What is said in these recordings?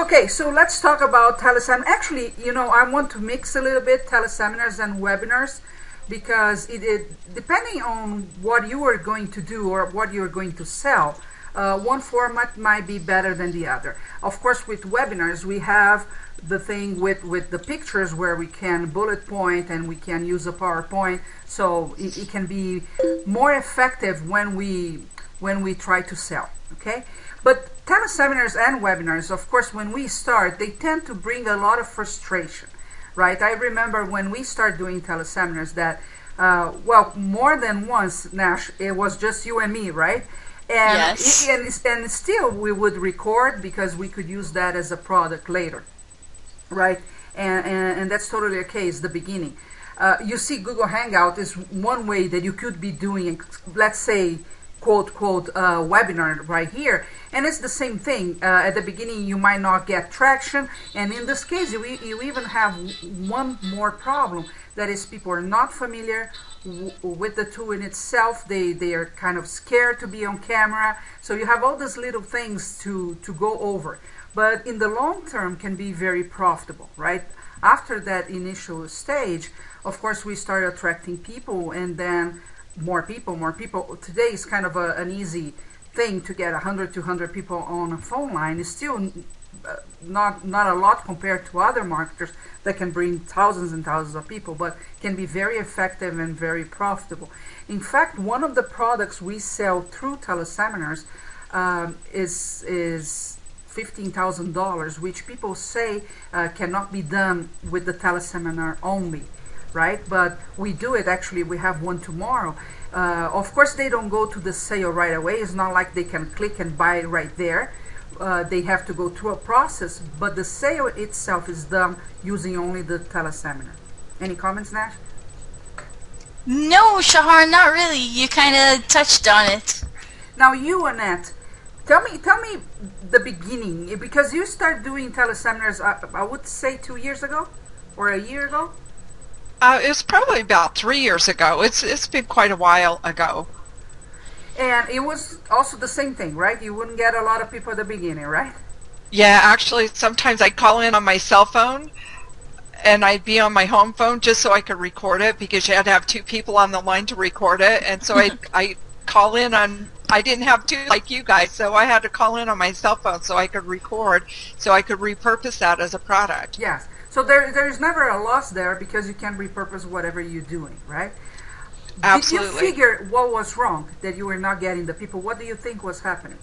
Okay, so let's talk about teleseminars. Actually, I want to mix a little bit teleseminars and webinars because depending on what you are going to do or what you're going to sell, one format might be better than the other. Of course, with webinars, we have the thing with the pictures where we can bullet point and we can use a PowerPoint, so it can be more effective when we try to sell. Okay, but teleseminars and webinars, of course, when we start, they tend to bring a lot of frustration, right? I remember when we started doing teleseminars that, well, more than once, Nash, it was just you and me, right? And, Yes. and still we would record because we could use that as a product later, right? And that's totally okay, it's the beginning. You see, Google Hangout is one way that you could be doing, let's say, quote, webinar right here. And it's the same thing. At the beginning, you might not get traction. And in this case, you even have one more problem. That is, people are not familiar with the tool in itself. They are kind of scared to be on camera. So you have all these little things to go over. But in the long term, can be very profitable, right? After that initial stage, of course, we started attracting people, and then more people. Today is kind of an easy thing to get 100, 200 people on a phone line. It's still not a lot compared to other marketers that can bring thousands and thousands of people, but can be very effective and very profitable. In fact, one of the products we sell through teleseminars is $15,000, which people say cannot be done with the teleseminar only, right? But we do it. Actually, we have one tomorrow. Of course, they don't go to the sale right away. It's not like they can click and buy it right there. They have to go through a process, but the sale itself is done using only the teleseminar. Any comments, Nash? No, Shahar, not really. You kind of touched on it. Now, you, Annette, tell me the beginning, because you started doing teleseminars, I would say 2 years ago or a year ago. It was probably about 3 years ago. It's been quite a while ago. And it was also the same thing, right? You wouldn't get a lot of people at the beginning, right? Yeah, actually, sometimes I'd call in on my cell phone, and I'd be on my home phone just so I could record it, because you had to have 2 people on the line to record it. And so I call in on, I didn't have 2 like you guys, so I had to call in on my cell phone so I could record, so I could repurpose that as a product. Yes. So there's never a loss there because you can repurpose whatever you're doing, right? Absolutely. Did you figure what was wrong, that you were not getting the people? What do you think was happening?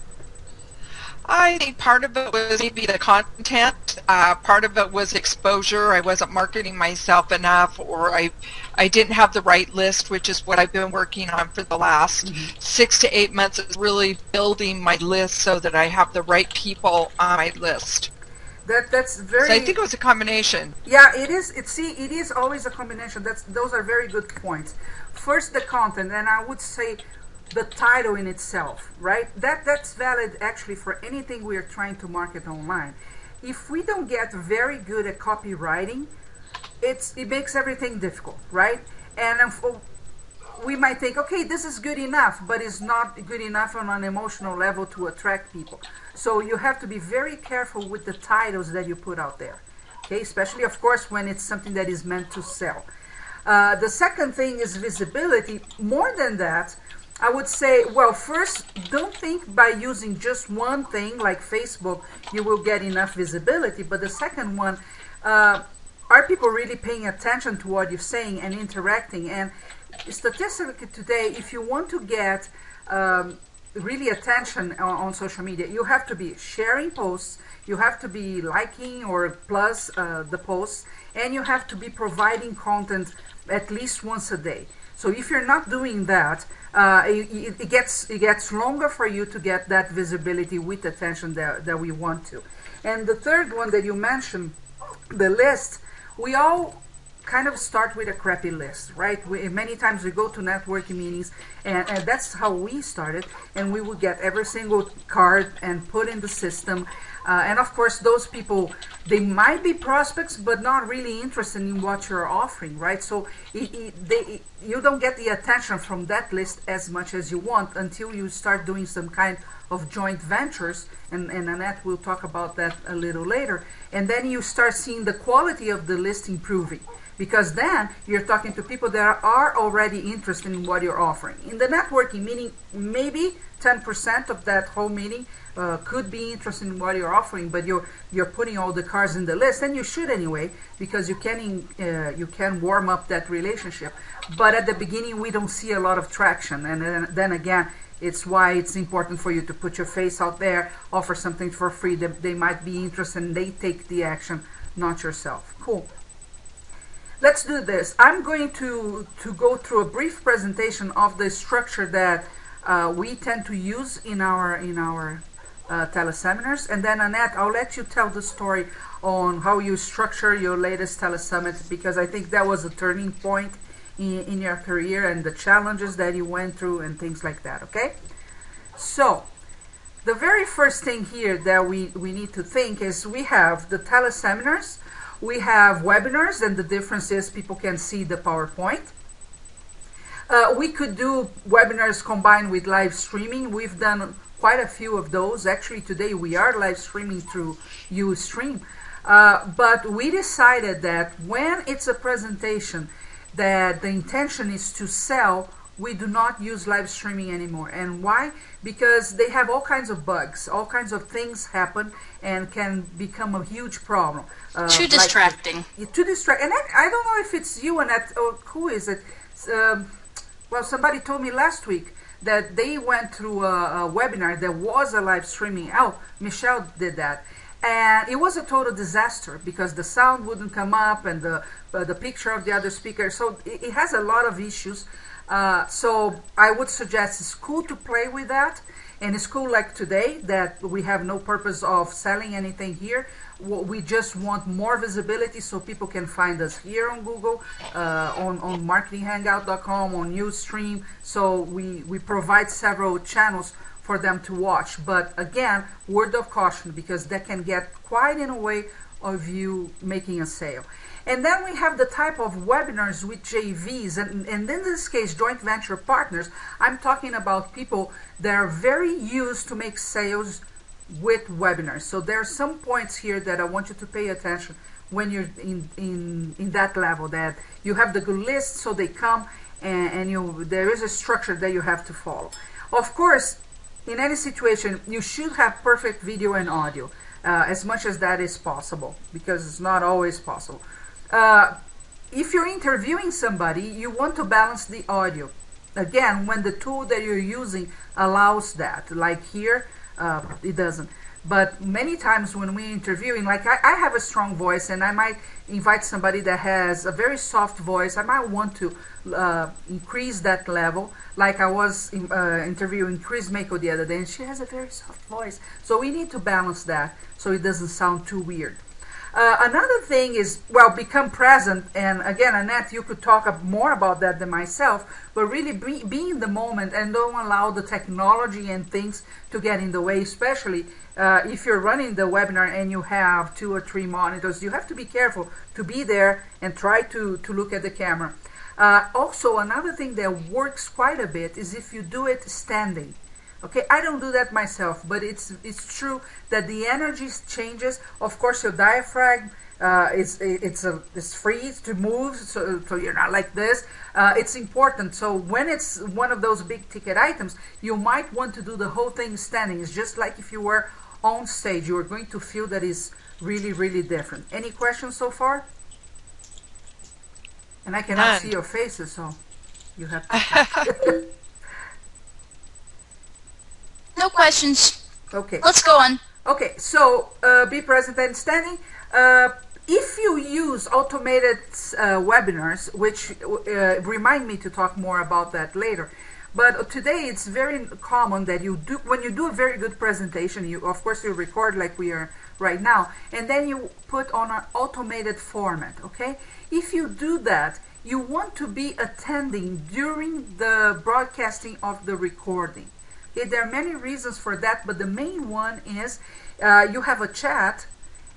I think part of it was maybe the content, part of it was exposure. I wasn't marketing myself enough, or I didn't have the right list, which is what I've been working on for the last 6 to 8 months, is really building my list so that I have the right people on my list. That's very. So I think it was a combination. Yeah, it is. It is always a combination. Those are very good points. First, the content, and I would say the title in itself, right? That's valid actually for anything we are trying to market online. If we don't get very good at copywriting, it makes everything difficult, right? And we might think, okay, this is good enough, but it's not good enough on an emotional level to attract people. So you have to be very careful with the titles that you put out there, okay? Especially, of course, when it's something that is meant to sell. The second thing is visibility. More than that, I would say, well, first, don't think by using just one thing like Facebook, you will get enough visibility. But the second one, are people really paying attention to what you're saying and interacting? And statistically today, if you want to get really attention on social media, you have to be sharing posts, you have to be liking or plus the posts, and you have to be providing content at least once a day. So if you're not doing that, it gets longer for you to get that visibility with attention that we want to. And the third one that you mentioned, the list, we all kind of start with a crappy list, right? Many times we go to networking meetings, and that's how we started, and we would get every single card and put in the system. And of course, those people, they might be prospects, but not really interested in what you're offering, right? So you don't get the attention from that list as much as you want until you start doing some kind of joint ventures, and Annette will talk about that a little later, and then you start seeing the quality of the list improving, because then you're talking to people that are already interested in what you're offering. In the networking meeting, maybe 10% of that whole meeting could be interested in what you're offering, but you're putting all the cards in the list, and you should anyway, because you can warm up that relationship. But at the beginning, we don't see a lot of traction, and then again, it's why it's important for you to put your face out there, offer something for free that they might be interested, and they take the action, not yourself. Cool. Let's do this. I'm going to go through a brief presentation of the structure that we tend to use in our teleseminars, and then Annette, I'll let you tell the story on how you structure your latest telesummit, because I think that was a turning point in your career and the challenges that you went through and things like that. Okay, so the very first thing here that we need to think is we have the teleseminars, we have webinars, and the difference is people can see the PowerPoint. We could do webinars combined with live streaming. We've done quite a few of those. Actually, today we are live streaming through Ustream. But we decided that when it's a presentation that the intention is to sell, we do not use live streaming anymore. And why? Because they have all kinds of bugs, all kinds of things happen and can become a huge problem. Too distracting. Too distracting. And I don't know if it's you, Annette, or who is it? Well, somebody told me last week that they went through a webinar that was a live streaming. Oh, Michelle did that. And it was a total disaster because the sound wouldn't come up and the picture of the other speaker. So it has a lot of issues. So I would suggest it's cool to play with that. And it's cool like today that we have no purpose of selling anything here. We just want more visibility so people can find us here on Google, on marketinghangout.com, on Ustream. So we provide several channels for them to watch. But again, word of caution, because that can get quite in a way of you making a sale. And then we have the type of webinars with JVs, and in this case, joint venture partners. I'm talking about people that are very used to make sales with webinars. So there are some points here that I want you to pay attention when you're in that level, that you have the good list, so they come, and there is a structure that you have to follow. Of course, in any situation, you should have perfect video and audio, as much as that is possible, because it's not always possible. If you're interviewing somebody, you want to balance the audio. Again, when the tool that you're using allows that, like here, it doesn't. But many times when we're interviewing, like I have a strong voice, and I might invite somebody that has a very soft voice. I might want to increase that level, like I was interviewing Chris Mako the other day, and she has a very soft voice. So we need to balance that so it doesn't sound too weird. Another thing is, well, become present. And again, Annette, you could talk more about that than myself, but really be in the moment and don't allow the technology and things to get in the way, especially if you're running the webinar and you have 2 or 3 monitors. You have to be careful to be there and try to look at the camera. Also, another thing that works quite a bit is if you do it standing. Okay, I don't do that myself, but it's true that the energy changes. Of course, your diaphragm it's free to move, so you're not like this. It's important. So when it's one of those big ticket items, you might want to do the whole thing standing. It's just like if you were on stage. You are going to feel that is really, really different. Any questions so far? And I cannot see your faces, so you have to. No questions. Okay. Let's go on. Okay, so be present and standing. If you use automated webinars, which remind me to talk more about that later, but today it's very common that when you do a very good presentation, of course you record like we are right now, and then you put on an automated format, okay? If you do that, you want to be attending during the broadcasting of the recording. Okay, there are many reasons for that, but the main one is you have a chat,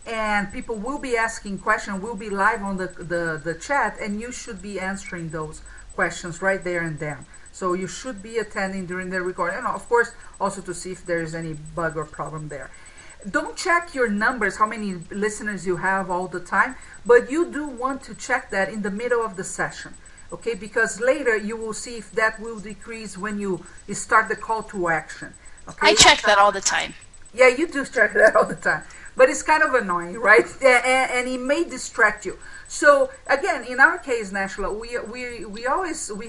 and people will be asking questions, will be live on the chat, and you should be answering those questions right there and then. So you should be attending during the recording, and of course also to see if there is any bug or problem there. Don't check your numbers, how many listeners you have all the time, but you do want to check that in the middle of the session, okay? Because later you will see if that will decrease when you start the call to action, okay? I check that all the time. Yeah, you do check that all the time, but it's kind of annoying, right? And it may distract you. So again, in our case, Nashla, we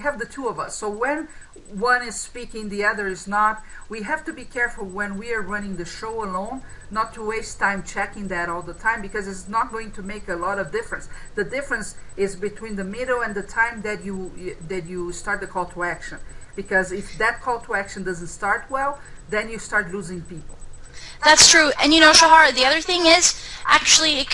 have the two of us. So when one is speaking, the other is not. We have to be careful when we are running the show alone, not to waste time checking that all the time, because it's not going to make a lot of difference. The difference is between the middle and the time that you start the call to action. Because if that call to action doesn't start well, then you start losing people. That's true. And you know, Shahar, the other thing is, actually, it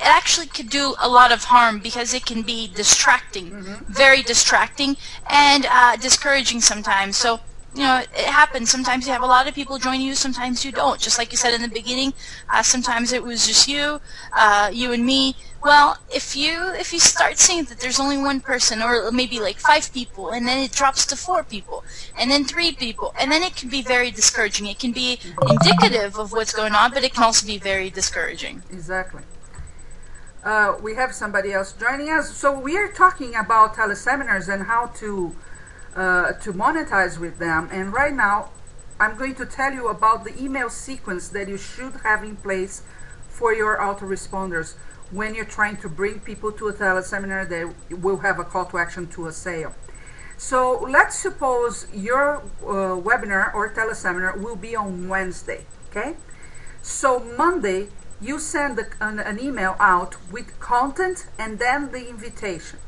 actually could do a lot of harm because it can be distracting, very distracting, and discouraging sometimes. So, you know, it happens. Sometimes you have a lot of people join you, sometimes you don't. Just like you said in the beginning, sometimes it was just you and me. Well, if you start seeing that there's only one person, or maybe like 5 people, and then it drops to 4 people, and then 3 people, and then it can be very discouraging. It can be indicative of what's going on, but it can also be very discouraging. Exactly. We have somebody else joining us. So we are talking about teleseminars and how to monetize with them. And right now, I'm going to tell you about the email sequence that you should have in place for your autoresponders when you're trying to bring people to a teleseminar that will have a call to action to a sale. So let's suppose your webinar or teleseminar will be on Wednesday, okay? So Monday, you send an email out with content and then the invitation.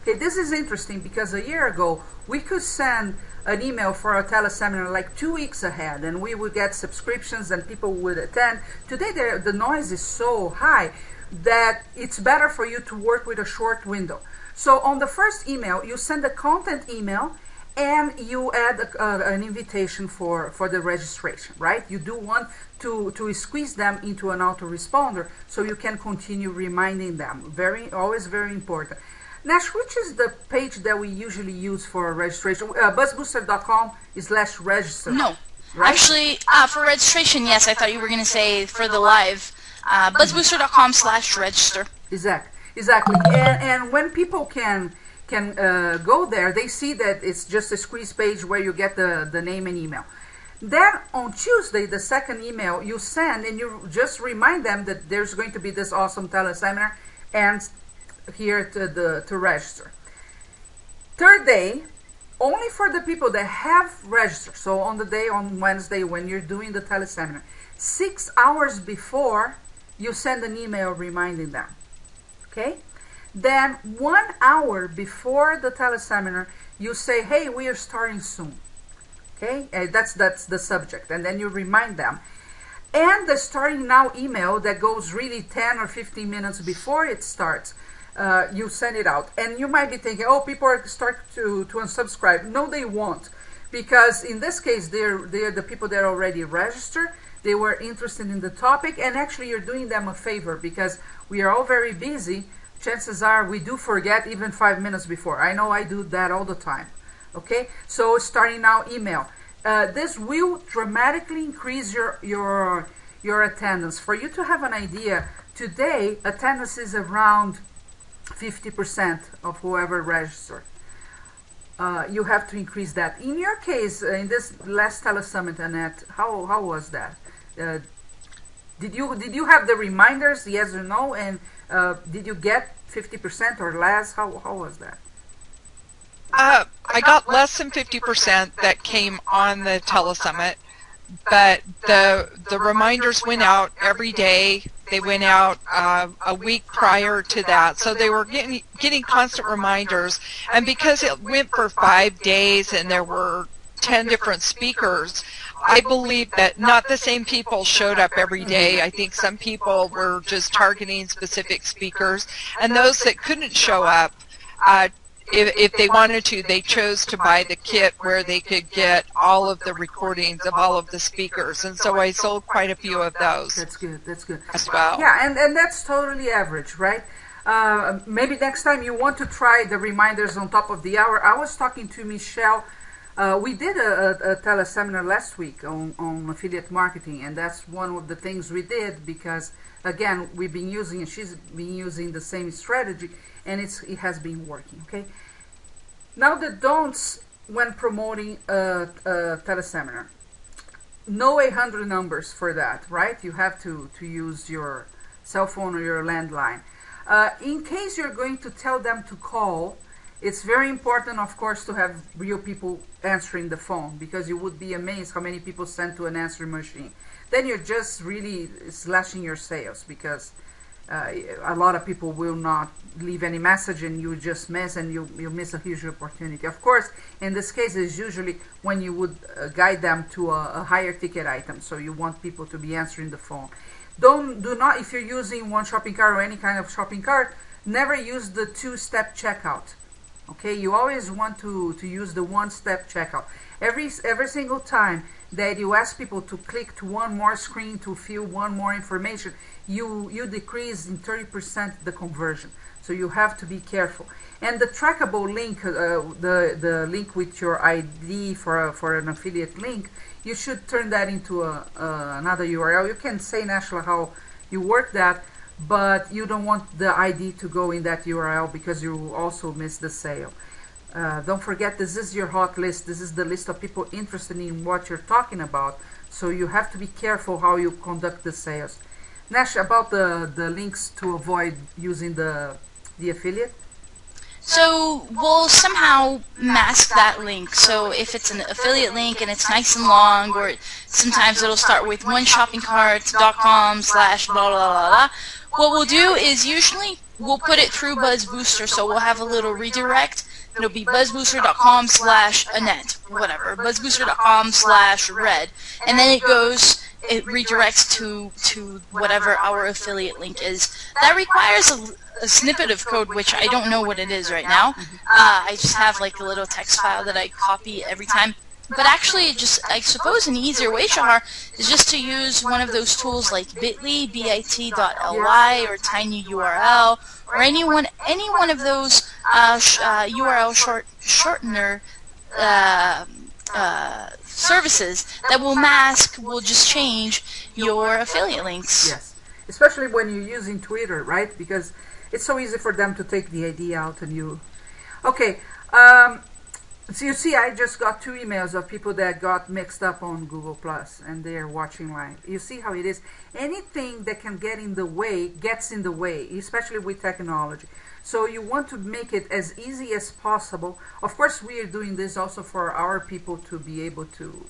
Okay, this is interesting because a year ago we could send an email for a teleseminar like 2 weeks ahead, and we would get subscriptions and people would attend. Today the noise is so high that it's better for you to work with a short window. So on the first email, you send a content email and you add an invitation for the registration, right? You do want to squeeze them into an autoresponder so you can continue reminding them. Always very important. Nash, which is the page that we usually use for registration? buzzbooster.com/register. No. Right? Actually, for registration, yes, I thought you were going to say for the live. buzzbooster.com/register. Exactly. And when people can go there, they see that it's just a squeeze page where you get the name and email. Then on Tuesday, the second email you send, and you just remind them that there's going to be this awesome teleseminar and here to register. Third day, only for the people that have registered. So on the day on Wednesday when you're doing the teleseminar, 6 hours before, you send an email reminding them. Okay? Then 1 hour before the teleseminar, you say, hey, we are starting soon. Okay? That's the subject. And then you remind them. And the starting now email that goes really 10 or 15 minutes before it starts, you send it out. And you might be thinking, oh, people are starting to unsubscribe. No, they won't. Because in this case, they're the people that already registered. They were interested in the topic, and actually you're doing them a favor because we are all very busy. Chances are we do forget even 5 minutes before. I know I do that all the time. Okay, so starting now email. This will dramatically increase your attendance. For you to have an idea, today attendance is around 50% of whoever registered. You have to increase that. In your case, in this last telesummit, Annette, how was that? Did you have the reminders, yes or no, and did you get 50% or less? How was that? I got less than 50% that came on the telesummit, but the reminders went out every day. They went out a week prior to that, so they were getting constant reminders. And because it went for 5 days and there were 10 different speakers, I believe that not the same people showed up every day. I think some people were just targeting specific speakers, and those that couldn't show up, if they wanted to, they chose to buy the kit where they could get all of the recordings of all of the speakers. And so I sold quite a few of those. That's good. That's good. As well. Yeah, and that's totally average, right? Maybe next time you want to try the reminders on top of the hour. I was talking to Michelle. We did a teleseminar last week on affiliate marketing, and that's one of the things we did because, again, we've been using, and she's been using the same strategy, and it has been working, okay? Now the don'ts when promoting a teleseminar. No 800 numbers for that, right? You have to use your cell phone or your landline. In case you're going to tell them to call, it's very important, of course, to have real people answering the phone, because you would be amazed how many people send to an answering machine. Then you're just really slashing your sales, because a lot of people will not leave any message, and you just miss, and you miss a huge opportunity. Of course, in this case, it's usually when you would guide them to a higher ticket item, so you want people to be answering the phone. Do not, if you're using one shopping cart or any kind of shopping cart, never use the two-step checkout. Okay, you always want to use the one-step checkout. Every single time that you ask people to click to one more screen to fill one more information, you decrease in 30% the conversion. So you have to be careful. And the trackable link, the link with your ID for an affiliate link, you should turn that into another URL. You can say, Nashla, how you work that, but you don't want the ID to go in that URL because you also miss the sale. Don't forget, this is your hot list. This is the list of people interested in what you're talking about. So you have to be careful how you conduct the sales. Nash, about the links to avoid using the affiliate? So we'll somehow mask that link. So if it's an affiliate link and it's nice and long, or sometimes it'll start with oneshoppingcart.com/blah blah blah blah. What we'll do is usually we'll put it through BuzzBooster, so we'll have a little redirect. It'll be buzzbooster.com/Annette, whatever, buzzbooster.com/red, and then it redirects to whatever our affiliate link is. That requires a snippet of code, which I don't know what it is right now. I just have like a little text file that I copy every time. But actually, I suppose an easier way, Shahar, is just to use one of those tools like bit.ly, bit.ly, or tinyurl, or any one of those URL shortener services that will just change your affiliate links. Yes, especially when you're using Twitter, right? Because it's so easy for them to take the ID out and you... Okay, so you see, I just got 2 emails of people that got mixed up on Google Plus, and they're watching live. You see how it is. Anything that can get in the way gets in the way, especially with technology. So you want to make it as easy as possible. Of course, we are doing this also for our people to be able to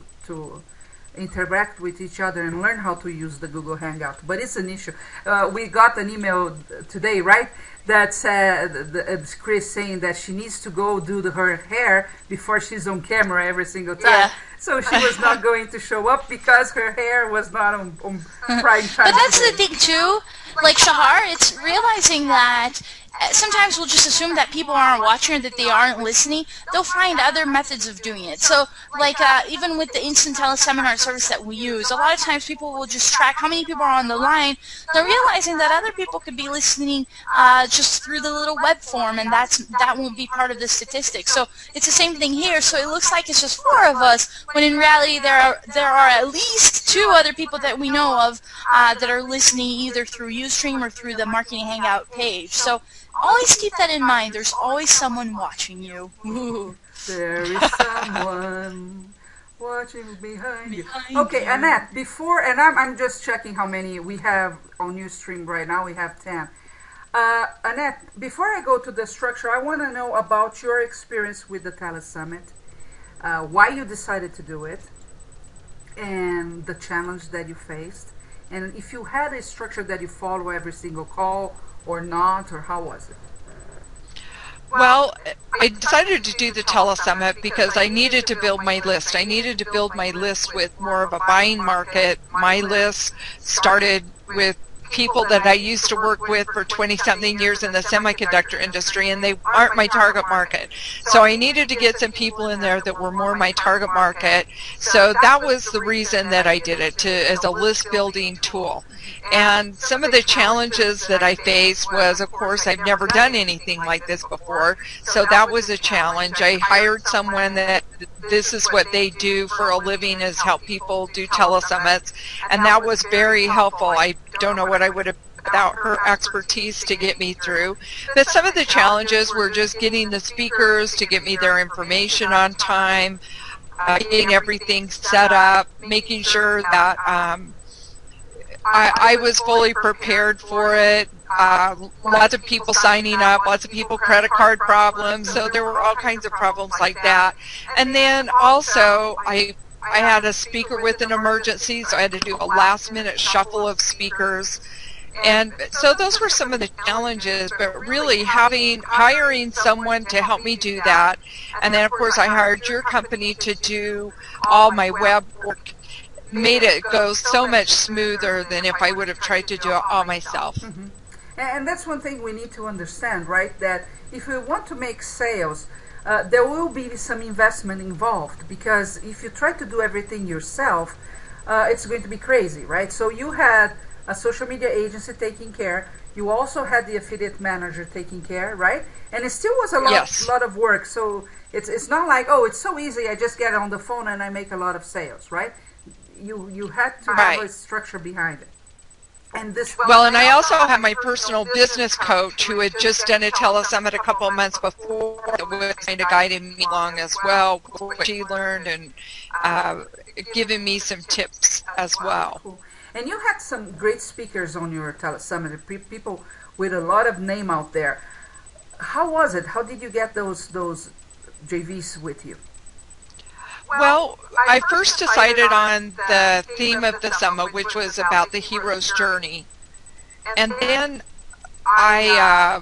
interact with each other and learn how to use the Google Hangout. But it's an issue. We got an email today, right, that said, it's Chris saying that she needs to go do her hair before she's on camera every single time. Yeah. So she was not going to show up because her hair was not on prime time. But that's the thing too, like Shahar, it's realizing that sometimes we'll just assume that people aren't watching or that they aren't listening. They'll find other methods of doing it. So, like, even with the instant teleseminar service that we use, a lot of times people will just track how many people are on the line. They're realizing that other people could be listening just through the little web form, and that won't be part of the statistics. So it's the same thing here. So it looks like it's just 4 of us, when in reality there are at least 2 other people that we know of that are listening either through Ustream or through the Marketing Hangout page. So always keep that in mind. There's always someone watching you. Ooh. There is someone watching behind you. Okay, Annette, before, and I'm just checking how many we have on Ustream right now. We have 10. Annette, before I go to the structure, I want to know about your experience with the Telesummit, why you decided to do it, and the challenge that you faced, and if you had a structure that you follow every single call, or not, or how was it? Well, I decided to do the telesummit because I needed to build my list. I needed to build my list with more of a buying market. My list started with people that I used to work with for 20-something years in the semiconductor industry, and they aren't my target market. So I needed to get some people in there that were more my target market. So that was the reason that I did it, as a list building tool. And some of the challenges that I faced was, of course, I've never done anything like this before, so that was a challenge. I hired someone that this is what they do for a living, is help people do telesummits, and that was very helpful. I don't know what I would have without her expertise to get me through. But some of the challenges were just getting the speakers to get me their information on time, getting everything set up, making sure that I was fully prepared for it. Lots of people signing up, lots of people credit card problems, so there were all kinds of problems like that. And then also I had a speaker with an emergency, so I had to do a last minute shuffle of speakers. And so those were some of the challenges, but really hiring someone to help me do that. And then of course I hired your company to do all my web work, made it go so much smoother than if I would have tried to do it all myself. Mm-hmm. And that's one thing we need to understand, right? That if we want to make sales, there will be some investment involved, because if you try to do everything yourself, it's going to be crazy, right? So you had a social media agency taking care. You also had the affiliate manager taking care, right? And it still was a lot of work. So it's not like, oh, it's so easy, I just get on the phone and I make a lot of sales, right? You had to have a structure behind it. And this and I also have my personal business coach who had just done a telesummit a couple of months before, that was kind of guiding me along as well, what she learned, and giving me some tips as well. Cool. And you had some great speakers on your telesummit, people with a lot of name out there. How was it? How did you get those JVs with you? Well, I first decided on the theme of the summit, which was about the hero's journey. And then I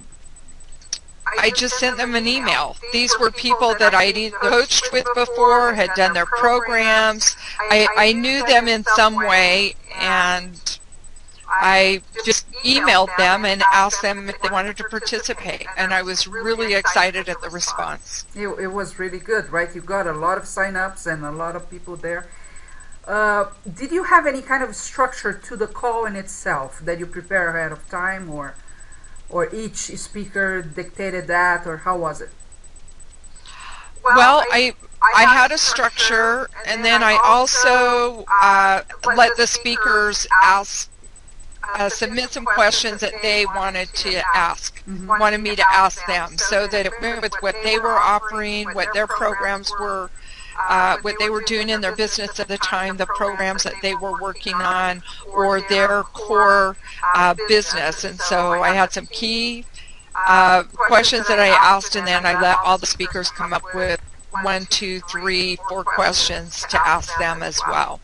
just sent them an email. These were people that I'd either coached with before, had done their programs. I knew them in some way, and I just emailed them and asked them if they wanted to participate, and I was really excited at the response. It was really good, right? You got a lot of sign-ups and a lot of people there. Did you have any kind of structure to the call in itself that you prepare ahead of time, or each speaker dictated that, or how was it? Well, I had a structure, and then I also let the speakers submit some questions that they wanted to ask, wanted me to ask them, so that it went with what they were offering, what their programs were, what they were doing in their business at the time, the programs that they were working on, or their core business. And so I had some key questions that I asked, and then I let all the speakers come up with 1, 2, 3, 4 questions to ask them as well.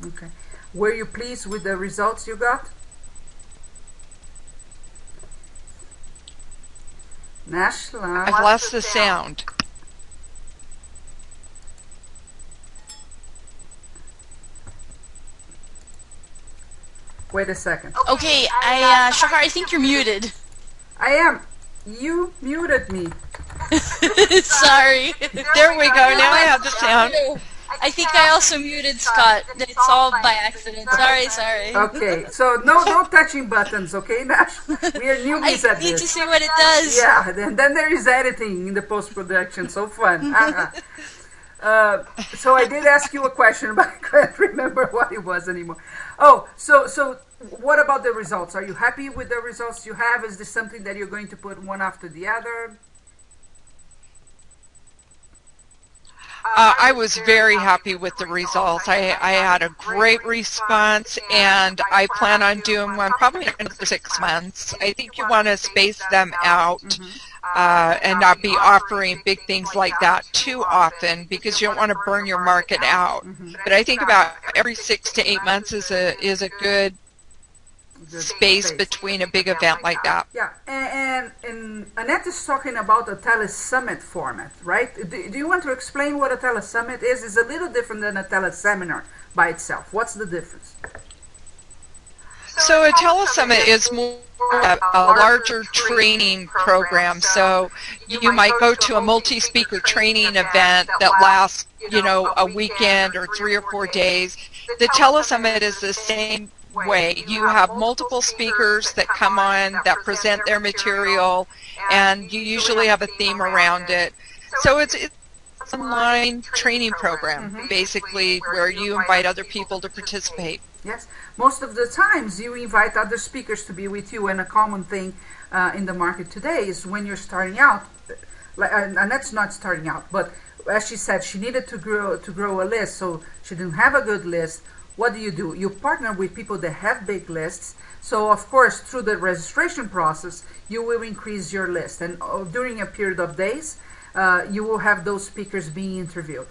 Okay. Were you pleased with the results you got? Nash, I've lost the sound. Wait a second. Okay, Shahar, I think you're muted. I am. You muted me. Sorry. There we go. Now I have the sound. I think I also muted Scott. It's all by accident. Sorry. Okay, so no touching buttons, okay, Nash? We are newbies at this. I need to see what it does. Yeah, then there is editing in the post-production, so fun. So I did ask you a question, but I can't remember what it was anymore. Oh, so what about the results? Are you happy with the results you have? Is this something that you're going to put one after the other? I was very happy with the results. I had a great response, and I plan on doing one probably in another 6 months. I think you want to space them out and not be offering big things like that too often, because you don't want to burn your market out. But I think about every 6 to 8 months is a good space between a big event like that. Yeah, and Annette is talking about a telesummit format, right? Do you want to explain what a telesummit is? It's a little different than a teleseminar by itself. What's the difference? So a telesummit is more a larger training program. So you might go to a multi-speaker training event that lasts, a weekend or 3 or 4 days. The telesummit is the same way. You have multiple speakers that come on that present their material, and you usually have a theme around it. So it's an online training program, basically, where you invite other people to participate. Yes, most of the times you invite other speakers to be with you, and a common thing in the market today is when you're starting out, and that's not starting out, but as she said, she needed to grow a list, so she didn't have a good list. What do? You partner with people that have big lists, so of course through the registration process you will increase your list, and during a period of days you will have those speakers being interviewed.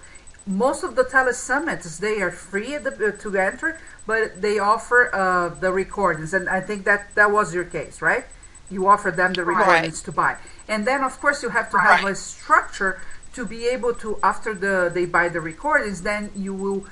Most of the telesummits, they are free to enter, but they offer the recordings, and I think that was your case, right? You offer them the recordings to buy, and then of course you have to have a structure to be able to, after they buy the recordings, then you will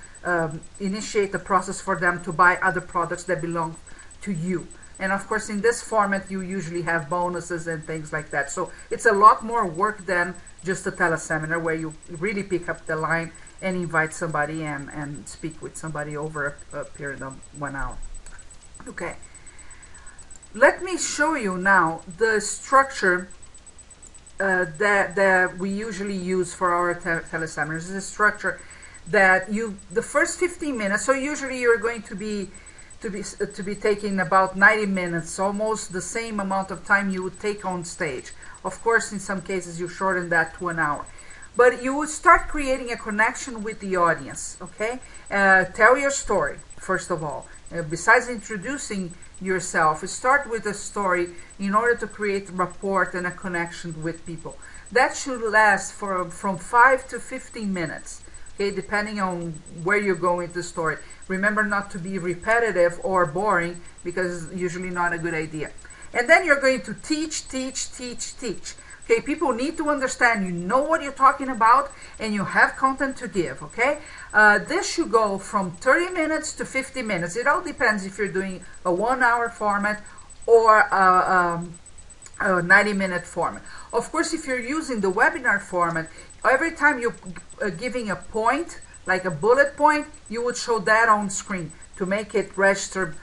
initiate the process for them to buy other products that belong to you. And of course in this format you usually have bonuses and things like that, so it's a lot more work than just a teleseminar where you really pick up the line and invite somebody and speak with somebody over a period of 1 hour. Okay, let me show you now the structure that we usually use for our teleseminars. This is a structure that the first 15 minutes, so usually you're going to be taking about 90 minutes, almost the same amount of time you would take on stage. Of course, in some cases you shorten that to 1 hour. But you would start creating a connection with the audience, okay? Tell your story, first of all. Besides introducing yourself, start with a story in order to create rapport and a connection with people. That should last from 5 to 15 minutes. Okay, depending on where you're going with the story. Remember not to be repetitive or boring, because it's usually not a good idea. And then you're going to teach. Okay, people need to understand you know what you're talking about and you have content to give, okay? This should go from 30 minutes to 50 minutes. It all depends if you're doing a 1 hour format or a 90-minute format. Of course, if you're using the webinar format, every time you're giving a point, like a bullet point, you would show that on screen to make it register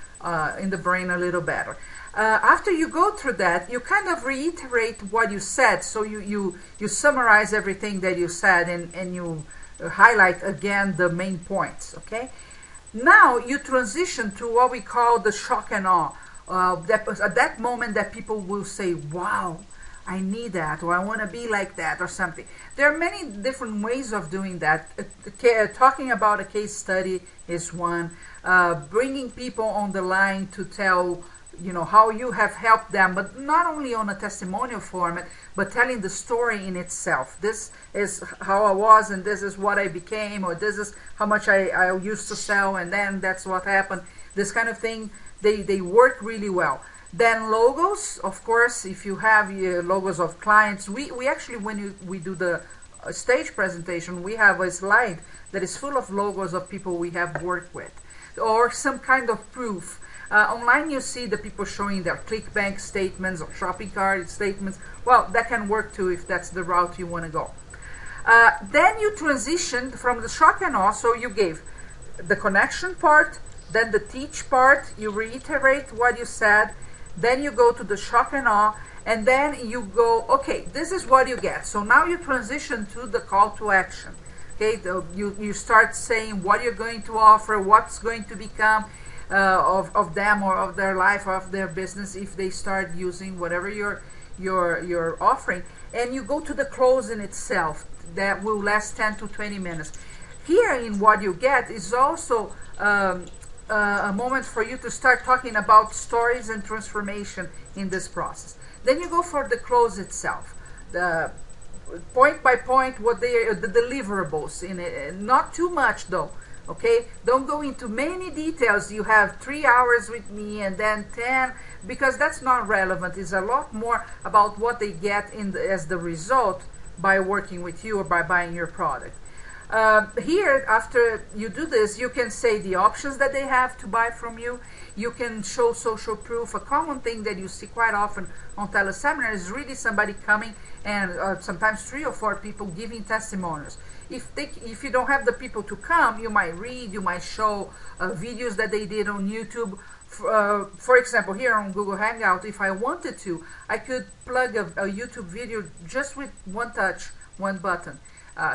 in the brain a little better. After you go through that, you kind of reiterate what you said, so you summarize everything that you said and you highlight again the main points, okay? Now you transition to what we call the shock and awe. At that moment that people will say, wow, I need that, or I want to be like that, or something. There are many different ways of doing that. Talking about a case study is one. Bringing people on the line to tell, how you have helped them, but not only on a testimonial format, but telling the story in itself. This is how I was, and this is what I became, or this is how much I used to sell, and then that's what happened. This kind of thing, they work really well. Then logos, of course, if you have logos of clients, we actually, when we do the stage presentation, we have a slide that is full of logos of people we have worked with, or some kind of proof. Online you see the people showing their ClickBank statements or shopping cart statements. Well, that can work too if that's the route you want to go. Then you transitioned from the shock and awe, so you gave the connection part, then the teach part, you reiterate what you said, then you go to the shock and awe, and then you go, okay, this is what you get. So now you transition to the call to action. Okay, you start saying what you're going to offer, what's going to become of them or of their life or of their business if they start using whatever you're offering. And you go to the close in itself. That will last 10 to 20 minutes. Here in what you get is also a moment for you to start talking about stories and transformation in this process. Then you go for the close itself, the point by point, what they are, the deliverables in it. Not too much though, okay? Don't go into many details. You have 3 hours with me and then 10, because that's not relevant. It's a lot more about what they get as the result by working with you or by buying your product. Here, after you do this, you can say the options that they have to buy from you. You can show social proof. A common thing that you see quite often on teleseminars is really somebody coming and sometimes 3 or 4 people giving testimonials. If you don't have the people to come, you might read, you might show videos that they did on YouTube. For example, here on Google Hangout, if I wanted to, I could plug a YouTube video just with one touch, one button.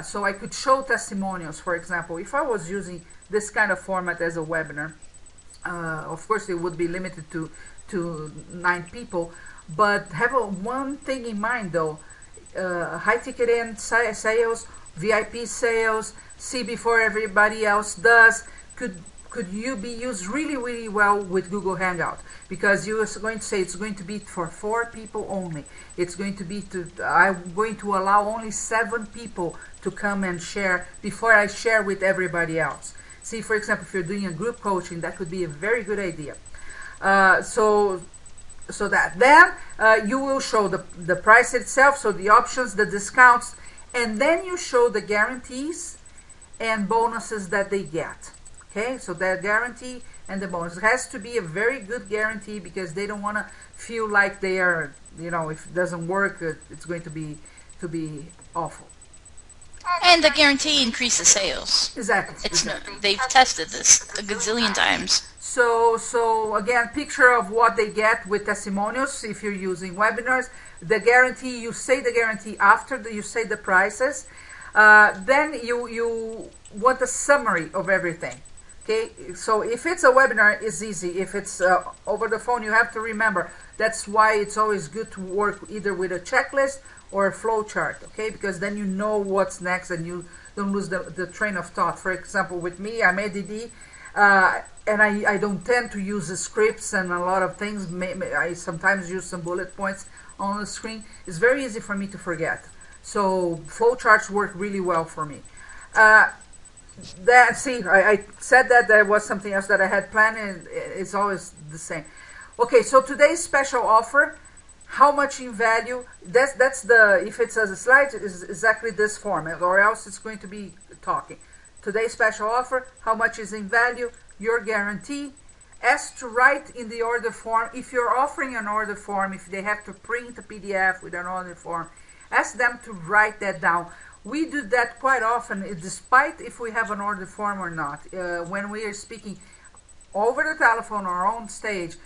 So I could show testimonials, for example. If I was using this kind of format as a webinar, of course it would be limited to 9 people, but have one thing in mind though, high ticket end sales, VIP sales, see before everybody else does, could you be used really, really well with Google Hangout, because you are going to say it's going to be for 4 people only. It's going to be I'm going to allow only 7 people to come and share before I share with everybody else. See, for example, if you're doing a group coaching, that could be a very good idea. So that then you will show the price itself, so the options, the discounts, and then you show the guarantees and bonuses that they get. Okay, so that guarantee and the bonus. It has to be a very good guarantee, because they don't want to feel like they are, if it doesn't work, it's going to be awful. And the guarantee increases sales. Exactly. They've tested this a gazillion times. So again, picture of what they get with testimonials if you're using webinars. The guarantee, you say the guarantee after you say the prices. Then you want a summary of everything. Okay, so if it's a webinar, it's easy. If it's over the phone, you have to remember. That's why it's always good to work either with a checklist or a flow chart, okay? Because then you know what's next and you don't lose the train of thought. For example, with me, I'm ADD, and I don't tend to use the scripts and a lot of things. I sometimes use some bullet points on the screen. It's very easy for me to forget. So flow charts work really well for me. I said that there was something else that I had planned, and it's always the same. Okay, so today's special offer, how much in value, that's the, if it's as a slide, it's exactly this format, or else it's going to be talking. Today's special offer, how much is in value, your guarantee, ask to write in the order form. If you're offering an order form, if they have to print a PDF with an order form, ask them to write that down. We do that quite often, despite if we have an order form or not. When we are speaking over the telephone or on stage,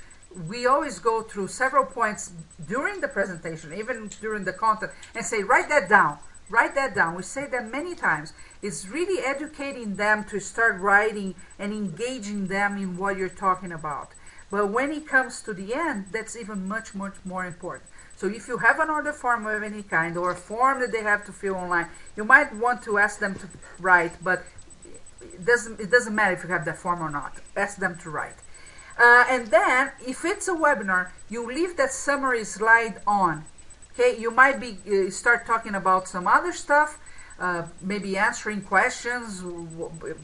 we always go through several points during the presentation, even during the content, and say, write that down, write that down. We say that many times. It's really educating them to start writing and engaging them in what you're talking about. But when it comes to the end, that's even much, much more important. So if you have an order form of any kind, or a form that they have to fill online, you might want to ask them to write, but it doesn't matter if you have that form or not. Ask them to write. And then, if it's a webinar, you leave that summary slide on. Okay, you might start talking about some other stuff, maybe answering questions,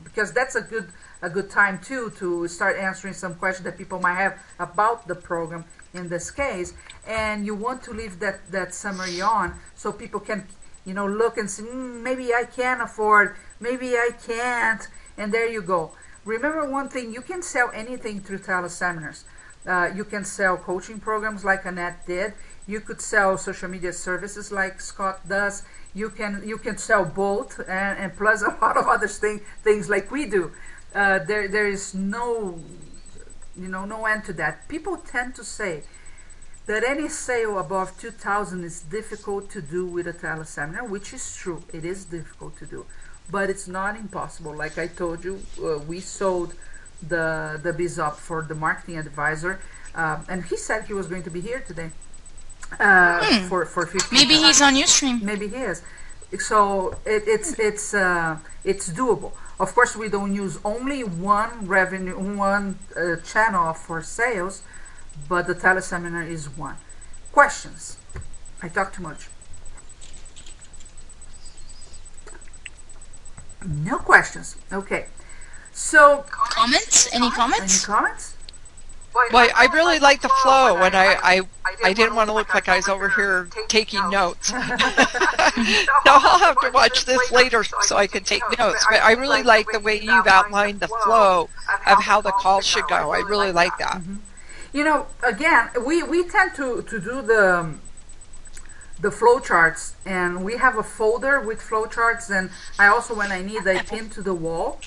because that's a good time too to start answering some questions that people might have about the program in this case. And you want to leave that summary on so people can look and say, maybe I can afford, maybe I can't, and there you go. Remember one thing, you can sell anything through teleseminars. You can sell coaching programs like Annette did. You could sell social media services like Scott does. You can sell both, and plus a lot of other things like we do. There is no end to that. People tend to say that any sale above 2,000 is difficult to do with a teleseminar, which is true. It is difficult to do, but it's not impossible. Like I told you, we sold the BizUp for the marketing advisor, and he said he was going to be here today for 15. Maybe he's on Ustream. Maybe he is. So it's doable. Of course, we don't use only one channel for sales, but the teleseminar is one. Questions? I talk too much. No questions. Okay. So comments? Any comments? Any comments? Well, I really like the flow, and I didn't want to look like I was over here taking notes. No, I'll have to watch this later so I can take notes. But I really like the way you've outlined the flow of how the call should go. I really like that. Mm-hmm. You know, again, we tend to do the flow charts, and we have a folder with flow charts, and I also, when I need, I pin to the wall,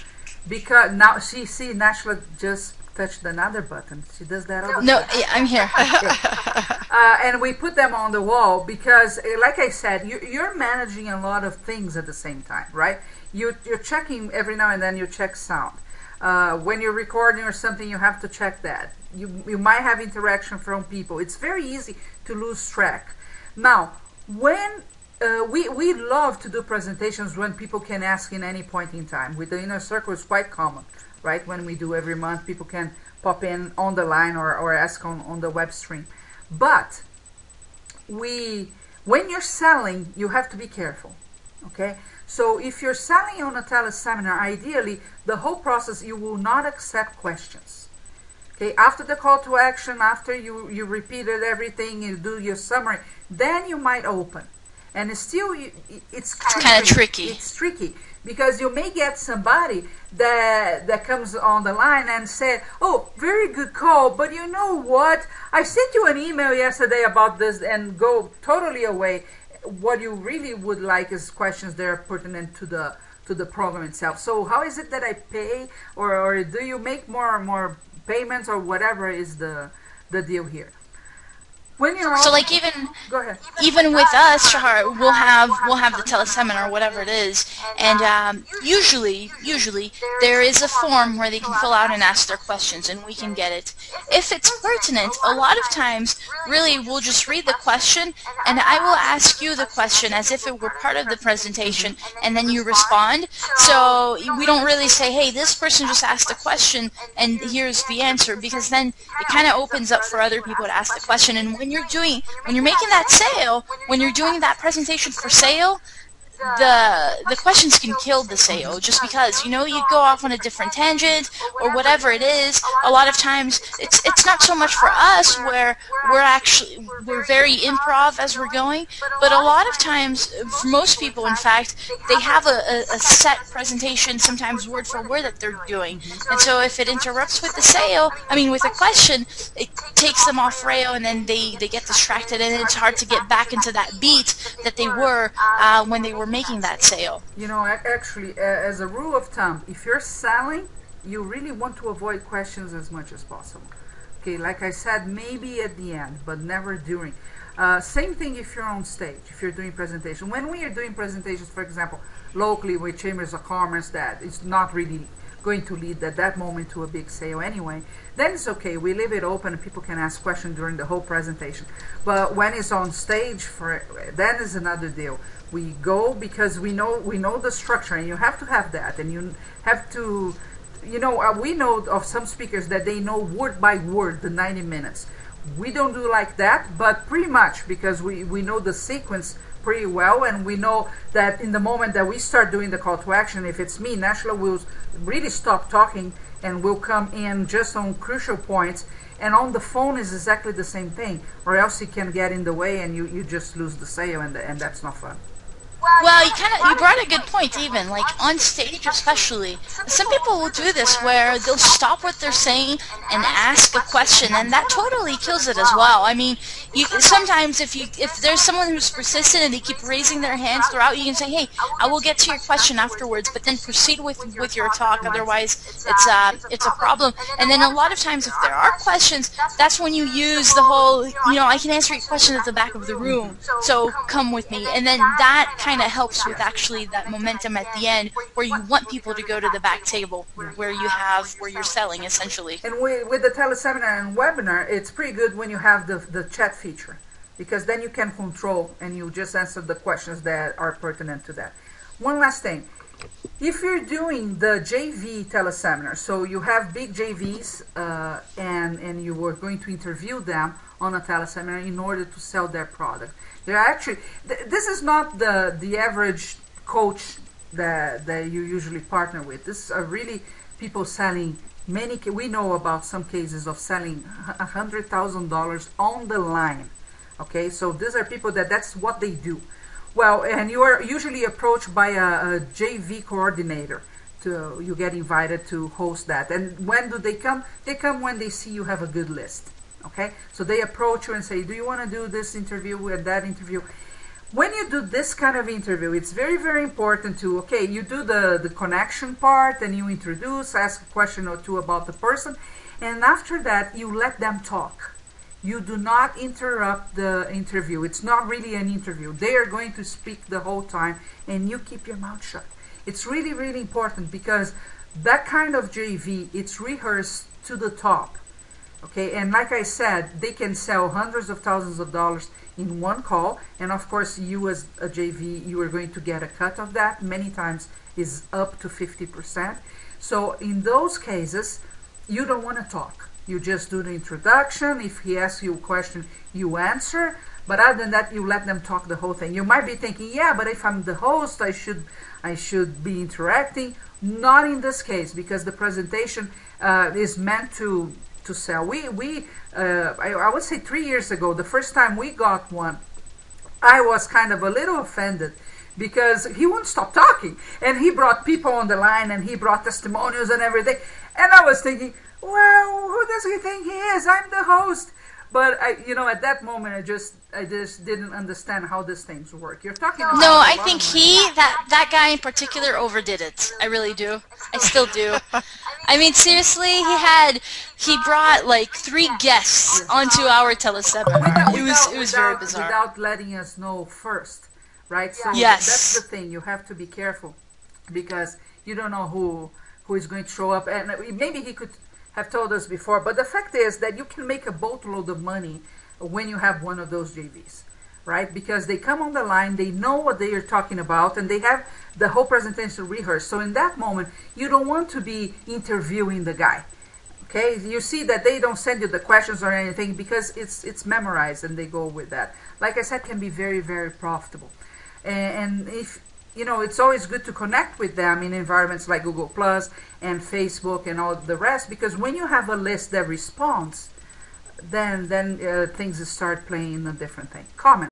because now see Nashla just touched another button. She does that all the time. No, yeah, I'm here. And we put them on the wall because, like I said, you're managing a lot of things at the same time, right? You're checking every now and then. You check sound. When you're recording or something, you have to check that. You might have interaction from people. It's very easy to lose track. Now, when we love to do presentations when people can ask in any point in time. With the inner circle, it's quite common, right? When we do every month, people can pop in on the line or ask on the web stream. But when you're selling, you have to be careful, okay? So if you're selling on a teleseminar, ideally, the whole process, you will not accept questions. Okay, after the call to action, after you repeated everything, you do your summary, then you might open. And still, it's kind of tricky. It's tricky because you may get somebody that comes on the line and say, "Oh, very good call, but you know what? I sent you an email yesterday about this," and go totally away. What you really would like is questions that are pertinent to the program itself. So, how is it that I pay, or do you make more payments, or whatever is the deal here? When you're so like even go ahead. Even with us, Shahar, we'll have the teleseminar, whatever it is, and usually there is a form where they can fill out and ask their questions, and we can get it. If it's pertinent, a lot of times, really, we'll just read the question, and I will ask you the question as if it were part of the presentation, and then you respond. So we don't really say, hey, this person just asked a question, and here's the answer, because then it kind of opens up for other people to ask the question. And when you're making that sale, when you're doing that presentation for sale, the questions can kill the sale, just because you go off on a different tangent or whatever it is. A lot of times it's not so much for us where we're very improv as we're going, but a lot of times for most people, in fact, they have a set presentation, sometimes word for word, that they're doing, and so if it interrupts with with a question, it takes them off rail, and then they get distracted, and it's hard to get back into that beat that they were when they were making that sale. Actually, as a rule of thumb, if you're selling, you really want to avoid questions as much as possible. Okay, like I said, maybe at the end, but never during. Same thing if you're on stage, if you're doing presentation. When we are doing presentations, for example, locally with Chambers of Commerce, that it's not really going to lead at that moment to a big sale anyway, then it's okay. We leave it open and people can ask questions during the whole presentation. But when it's on stage, then is another deal. We go because we know the structure, and you have to have that, and you have to, we know of some speakers that they know word by word the 90 minutes. We don't do like that, but pretty much, because we know the sequence pretty well, and we know that in the moment that we start doing the call to action, if it's me, Nashla will really stop talking and will come in just on crucial points. And on the phone is exactly the same thing, or else he can get in the way and you just lose the sale, and that's not fun. Well, you brought a good point. Even like on stage, especially, some people will do this where they'll stop what they're saying and ask a question, and that totally kills it as well. I mean, sometimes if there's someone who's persistent and they keep raising their hands throughout, you can say, "Hey, I will get to your question afterwards," but then proceed with your talk. Otherwise, it's a problem. And then a lot of times, if there are questions, that's when you use the whole, I can answer your question at the back of the room, so come with me, and then that kind of helps with actually that momentum at the end, where you want people to go to the back table where you're selling, essentially. And with the teleseminar and webinar, it's pretty good when you have the chat feature, because then you can control and you just answer the questions that are pertinent to that. One last thing. If you're doing the JV teleseminar, so you have big JVs and you were going to interview them on a teleseminar in order to sell their product. They're actually, this is not the average coach that you usually partner with. This are really people selling We know about some cases of selling $100,000 on the line. Okay, so these are people that's what they do. Well, and you are usually approached by a JV coordinator. You get invited to host that. And when do they come? They come when they see you have a good list. Okay, so they approach you and say, do you want to do this interview and that interview? When you do this kind of interview, it's very, very important to, okay, you do the connection part and you introduce, ask a question or two about the person, and after that, you let them talk. You do not interrupt the interview. It's not really an interview. They are going to speak the whole time, and you keep your mouth shut. It's really, really important because that kind of JV, it's rehearsed to the top. Okay, and like I said, they can sell hundreds of thousands of dollars in one call, and of course you as a JV, you are going to get a cut of that. Many times is up to 50%. So in those cases, you don't want to talk. You just do the introduction. If he asks you a question, you answer. But other than that, you let them talk the whole thing. You might be thinking, yeah, but if I'm the host, I should be interacting. Not in this case, because the presentation is meant to sell. I would say 3 years ago, the first time we got one, I was kind of a little offended because he wouldn't stop talking. And he brought people on the line and he brought testimonials and everything. And I was thinking, well, who does he think he is? I'm the host. But at that moment, I just didn't understand how these things work. You're talking about No, I think that guy in particular overdid it. I really do. I still do. I mean, seriously, he brought like 3 guests onto our teleseminar. It was very bizarre. Without letting us know first, right? So yes. That's the thing. You have to be careful because you don't know who is going to show up, and maybe he could have told us before, but the fact is that you can make a boatload of money when you have one of those JVs, right? Because they come on the line, they know what they are talking about, and they have the whole presentation rehearsed. So in that moment, you don't want to be interviewing the guy, okay? You see that they don't send you the questions or anything because it's memorized and they go with that. Like I said, can be very, very profitable. And if it's always good to connect with them in environments like Google Plus and Facebook and all the rest, because when you have a list that responds, then things start playing a different thing. Comment.